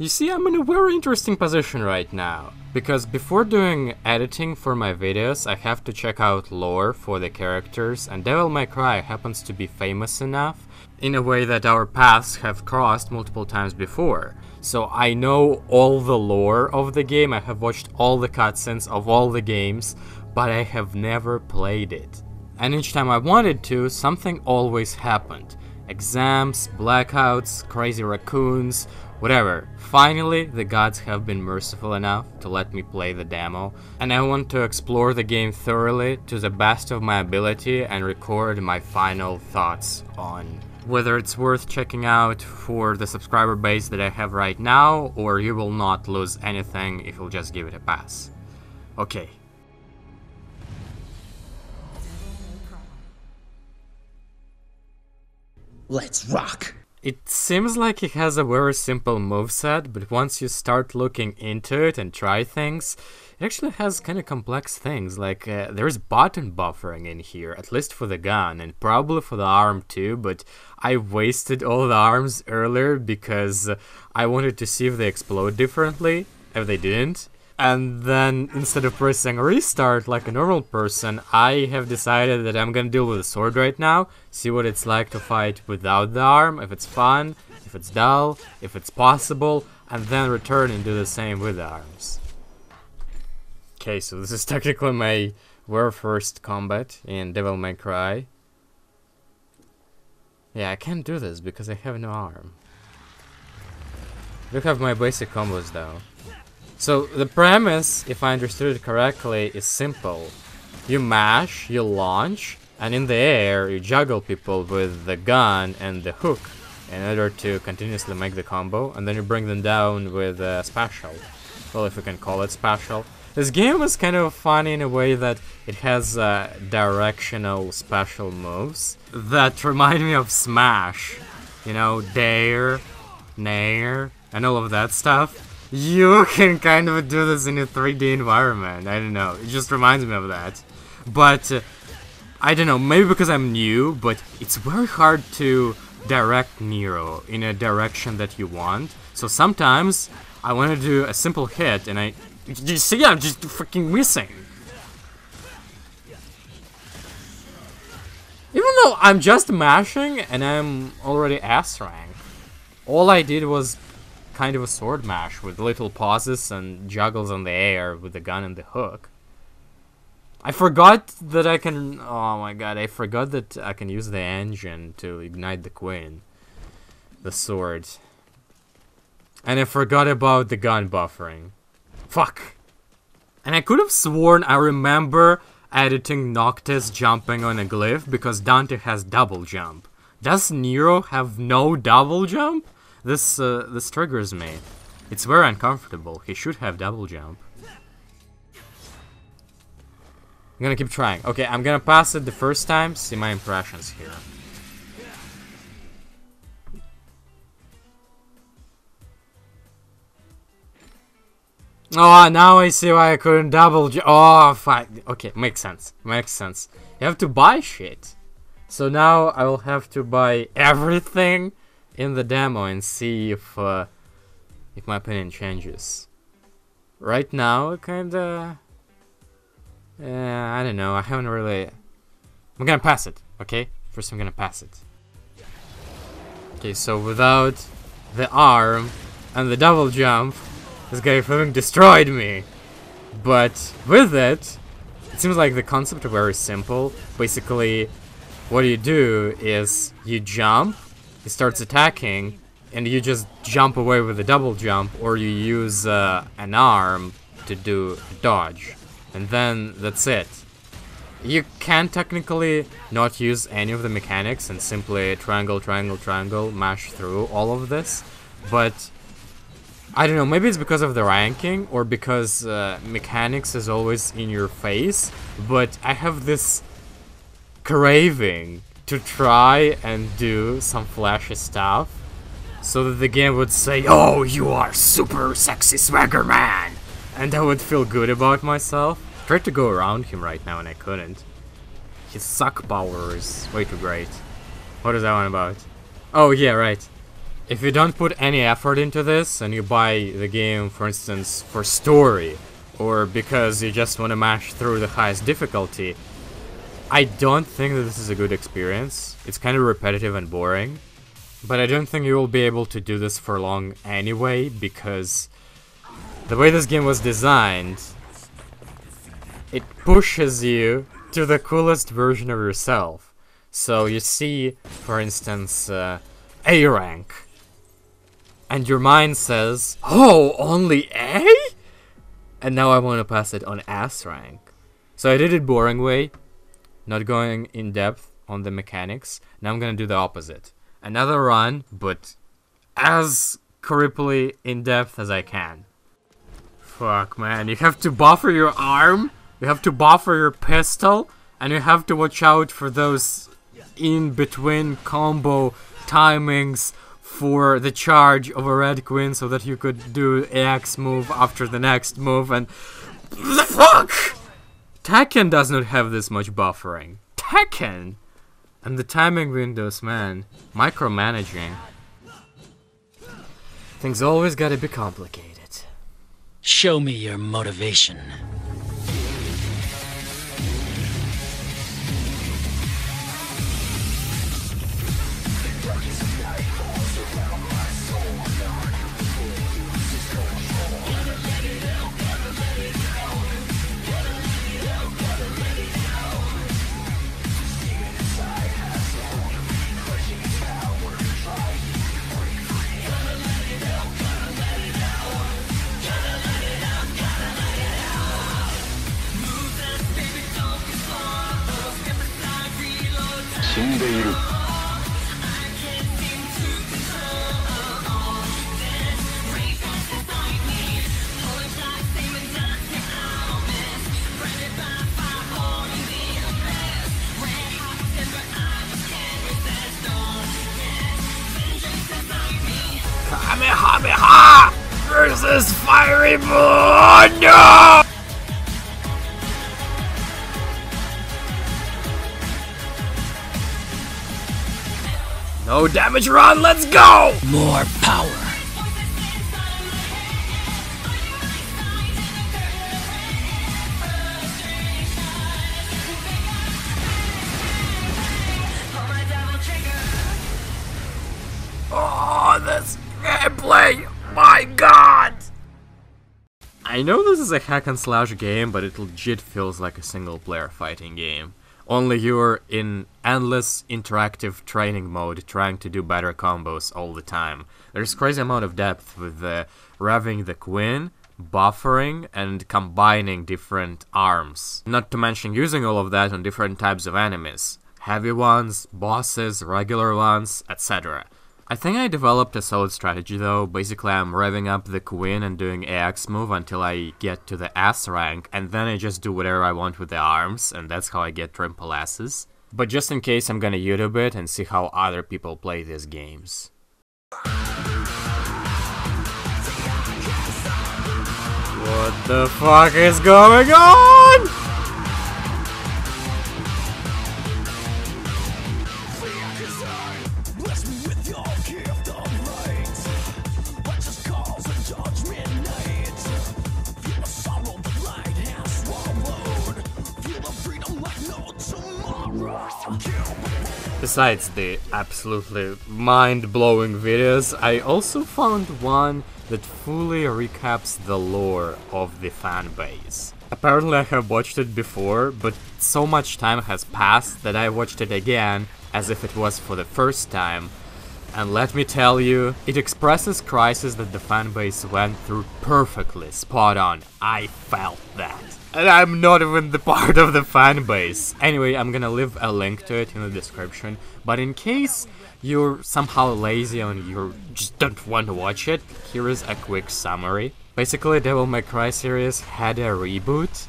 You see, I'm in a very interesting position right now, because before doing editing for my videos, I have to check out lore for the characters, and Devil May Cry happens to be famous enough in a way that our paths have crossed multiple times before. So I know all the lore of the game, I have watched all the cutscenes of all the games, but I have never played it. And each time I wanted to, something always happened. Exams, blackouts, crazy raccoons, whatever. Finally, the gods have been merciful enough to let me play the demo, and I want to explore the game thoroughly to the best of my ability and record my final thoughts on whether it's worth checking out for the subscriber base that I have right now, or you will not lose anything if you'll just give it a pass. Okay. Let's rock! It seems like it has a very simple moveset, but once you start looking into it and try things, it actually has kind of complex things, like there's button buffering in here, at least for the gun, and probably for the arm too, but I wasted all the arms earlier because I wanted to see if they explode differently, if they didn't. And then, instead of pressing restart like a normal person, I have decided that I'm gonna deal with a sword right now, see what it's like to fight without the arm, if it's fun, if it's dull, if it's possible, and then return and do the same with the arms. Okay, so this is technically my very first combat in Devil May Cry. Yeah, I can't do this because I have no arm. I do have my basic combos though. So the premise, if I understood it correctly, is simple. You mash, you launch, and in the air you juggle people with the gun and the hook in order to continuously make the combo, and then you bring them down with a special. Well, if we can call it special. This game is kind of funny in a way that it has directional special moves that remind me of Smash. You know, dare, nair, and all of that stuff. You can kind of do this in a 3D environment, I don't know, it just reminds me of that. But, I don't know, maybe because I'm new, but it's very hard to direct Nero in a direction that you want. So sometimes, I want to do a simple hit, and you see, I'm just freaking missing. Even though I'm just mashing, and I'm already S rank, all I did was kind of a sword mash with little pauses and juggles on the air with the gun and the hook. I forgot that I can... Oh my god, I forgot that I can use the engine to ignite the queen. The sword. And I forgot about the gun buffering. Fuck! And I could have sworn I remember editing Noctis jumping on a glyph because Dante has double jump. Does Nero have no double jump? This triggers me. It's very uncomfortable. He should have double jump. I'm gonna keep trying. Okay, I'm gonna pass it the first time, see my impressions here. Oh, now I see why I couldn't double jump. Oh, fuck. Okay, makes sense. Makes sense. You have to buy shit. So now I will have to buy everything in the demo and see if my opinion changes. Right now, kinda... I don't know, I haven't really... I'm gonna pass it, okay? First I'm gonna pass it. Okay, so without the arm and the double jump, this guy fucking destroyed me. But with it, it seems like the concept is very simple. Basically, what you do is you jump, he starts attacking, and you just jump away with a double jump, or you use an arm to do a dodge. And then that's it. You can technically not use any of the mechanics and simply triangle, triangle, triangle, mash through all of this. But I don't know, maybe it's because of the ranking or because mechanics is always in your face. But I have this craving to try and do some flashy stuff so that the game would say, "Oh, you are super sexy swagger man," and I would feel good about myself. I tried to go around him right now and I couldn't. His suck power is way too great. What is that one about? Oh yeah, right. if you don't put any effort into this and you buy the game, for instance, for story, or because you just want to mash through the highest difficulty, I don't think that this is a good experience. It's kind of repetitive and boring, but I don't think you will be able to do this for long anyway, because the way this game was designed, it pushes you to the coolest version of yourself. So you see, for instance, A rank, and your mind says, oh, only A? And now I want to pass it on S rank. So I did it boring way, not going in depth on the mechanics. Now I'm gonna do the opposite. Another run, but as creepily in depth as I can. Fuck, man, you have to buffer your arm, you have to buffer your pistol, and you have to watch out for those in-between combo timings for the charge of a red queen so that you could do AX move after the next move, and fuck! Tekken does not have this much buffering. Tekken! And the timing windows, man. Micromanaging. Things always gotta be complicated. Show me your motivation. Kamehameha versus Fiery Moon! No! No damage run, let's go! More power. Oh, this gameplay! My god! I know this is a hack and slash game, but it legit feels like a single player fighting game. Only you're in endless interactive training mode trying to do better combos all the time. There's crazy amount of depth with revving the queen, buffering, and combining different arms. Not to mention using all of that on different types of enemies. Heavy ones, bosses, regular ones, etc. I think I developed a solid strategy though. Basically I'm revving up the queen and doing AX move until I get to the S rank, and then I just do whatever I want with the arms, and that's how I get triple S's. But just in case, I'm gonna YouTube it and see how other people play these games. What the fuck is going on? Besides the absolutely mind-blowing videos, I also found one that fully recaps the lore of the fanbase. Apparently I have watched it before, but so much time has passed that I watched it again as if it was for the first time. And let me tell you, it expresses crisis that the fanbase went through perfectly, spot on. I felt that. And I'm not even the part of the fanbase. Anyway, I'm gonna leave a link to it in the description, but in case you're somehow lazy and you just don't want to watch it, here is a quick summary. Basically, Devil May Cry series had a reboot,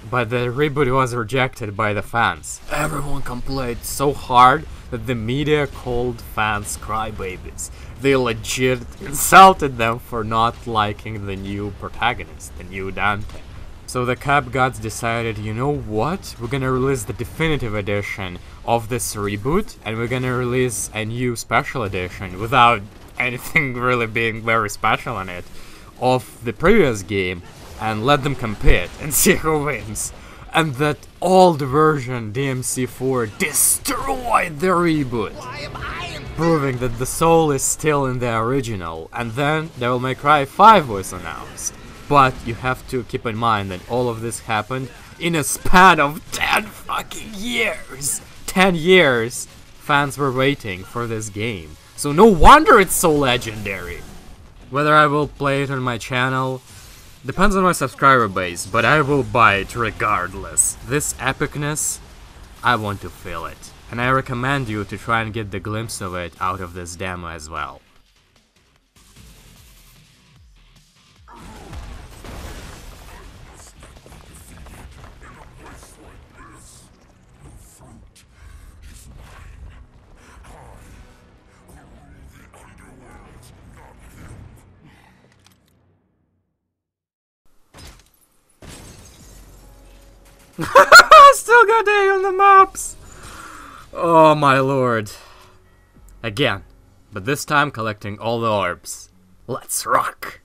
but the reboot was rejected by the fans. Everyone complained so hard that the media called fans crybabies. They legit insulted them for not liking the new protagonist, the new Dante. So the Cap Gods decided, you know what, we're gonna release the definitive edition of this reboot, and we're gonna release a new special edition without anything really being very special in it, of the previous game and let them compete and see who wins. And that old version DMC4 destroyed the reboot, proving that the soul is still in the original. And then Devil May Cry 5 was announced. But you have to keep in mind that all of this happened in a span of 10 fucking years! 10 years fans were waiting for this game. So no wonder it's so legendary! Whether I will play it on my channel depends on my subscriber base, but I will buy it regardless. This epicness, I want to feel it. And I recommend you to try and get the glimpse of it out of this demo as well. Still got A on the maps! Oh my lord. Again, but this time collecting all the orbs. Let's rock!